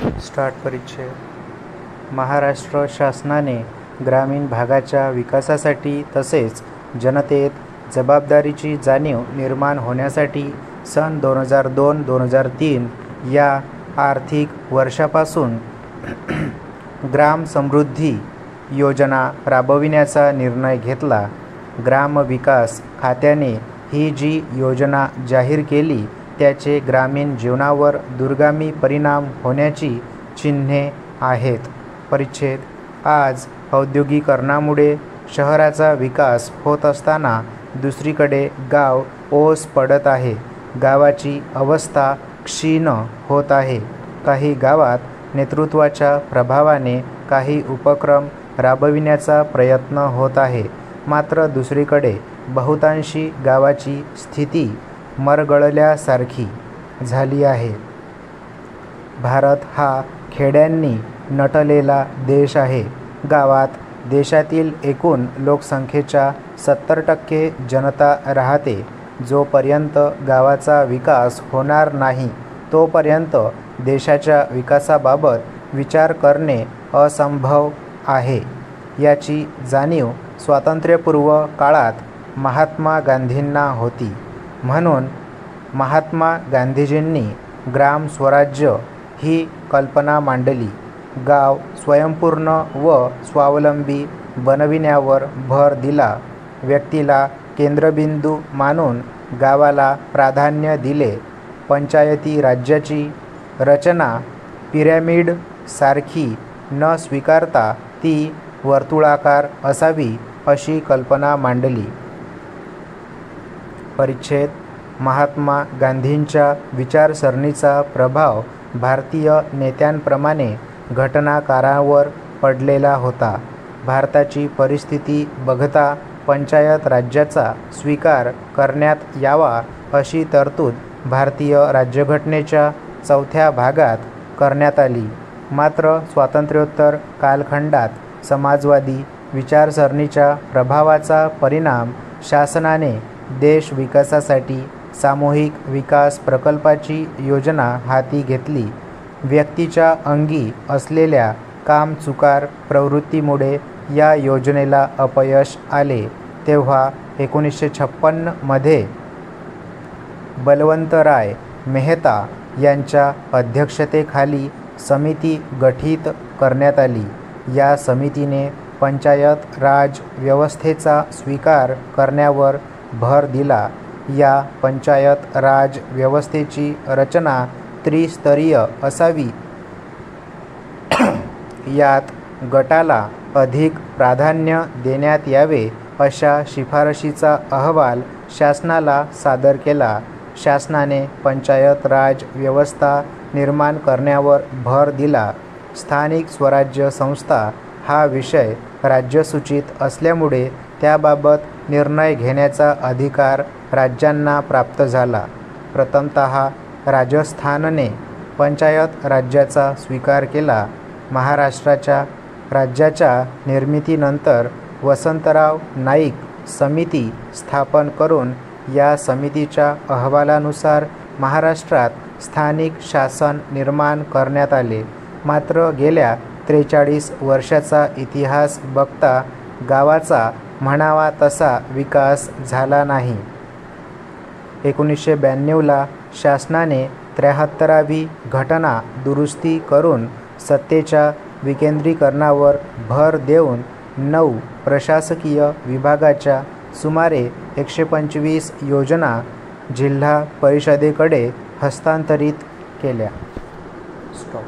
Start परिच्छेद. महाराष्ट्र शासनाने ग्रामीण भागाच्या विकासासाठी तसेच जनतेत जबाबदारीची जाणीव निर्माण होण्यासाठी सन 2002-2003 या आर्थिक वर्षापासून ग्राम समृद्धी योजना राबविण्याचा निर्णय घेतला. ग्रामविकास खात्याने ही जी योजना जाहीर केली त्याचे ग्रामीण जीवनावर दूरगामी परिणाम होण्याची चिन्हे आहेत. परिच्छेद. आज औद्योगिकरणामुळे शहराचा विकास होत असताना दुसरीकडे गाव ओस पडत आहे. गावाची अवस्था क्षीण होत आहे. काही गावात नेतृत्वाच्या प्रभावाने काही उपक्रम राबविण्याचा प्रयत्न होत आहे, मात्र दुसरीकडे बहुतांशी गावाची स्थिती मरगळल्यासारखी झाली आहे. भारत हा खेड्यांनी नटलेला देश आहे. गावात देशातील एकूण लोकसंख्येच्या 70% जनता राहते. जोपर्यंत गावाचा विकास होणार नाही तोपर्यंत देशाच्या विकासाबाबत विचार करणे असंभव आहे. याची जाणीव स्वातंत्र्यपूर्व काळात महात्मा गांधींना होती. म्हणून महात्मा गांधीजींनी ग्राम स्वराज्य ही कल्पना मांडली. गाव स्वयंपूर्ण व स्वावलंबी बनविण्यावर भर दिला. व्यक्तीला केंद्रबिंदू मानून गावाला प्राधान्य दिले. पंचायती राज्याची रचना पिरॅमिड सारखी न स्वीकारता ती वर्तुळाकार असावी अशी कल्पना मांडली. परिच्छेद. महात्मा गांधींच्या विचारसरणीचा प्रभाव भारतीय नेत्यांप्रमाणे घटनाकारांवर पडलेला होता. भारताची परिस्थिती बघता पंचायत राज्याचा स्वीकार करण्यात यावा अशी तरतूद भारतीय राज्यघटनेच्या 4थ्या भागात करण्यात आली. मात्र स्वातंत्र्योत्तर कालखंडात समाजवादी विचारसरणीच्या प्रभावाचा परिणाम शासनाने देश विकासासाठी सामूहिक विकास प्रकल्पाची योजना हाती घेतली. व्यक्तीच्या अंगी असलेल्या कामचुकार प्रवृत्तीमुळे या योजनेला अपयश आले. तेव्हा 1956 मध्ये बलवंतराय मेहता यांच्या अध्यक्षतेखाली समिती गठीत करण्यात आली. या समितीने पंचायत राज व्यवस्थेचा स्वीकार करण्यावर भर दिला. या पंचायत राज व्यवस्थेची रचना त्रिस्तरीय असावी. यात गटाला अधिक प्राधान्य देण्यात यावे अशा शिफारशीचा अहवाल शासनाला सादर केला. शासनाने पंचायत राज व्यवस्था निर्माण करण्यावर भर दिला. स्थानिक स्वराज्य संस्था हा विषय राज्यसूचित असल्यामुळे त्याबाबत निर्णय घेण्याचा अधिकार राज्यांना प्राप्त झाला. प्रथमतः राजस्थानने पंचायत राज्याचा स्वीकार केला. महाराष्ट्राच्या राज्याच्या निर्मितीनंतर वसंतराव नाईक समिती स्थापन करून या समितीच्या अहवालानुसार महाराष्ट्रात स्थानिक शासन निर्माण करण्यात आले. मात्र गेल्या 43 वर्षाचा इतिहास बघता गावाचा म्हणावा तसा विकास झाला नाही. 1992ला शासनाने 73वी घटना दुरुस्ती करून सत्तेच्या विकेंद्रीकरणावर भर देऊन 9 प्रशासकीय विभागाच्या सुमारे 125 योजना जिल्हा परिषदेकडे हस्तांतरित केल्या. स्टॉप.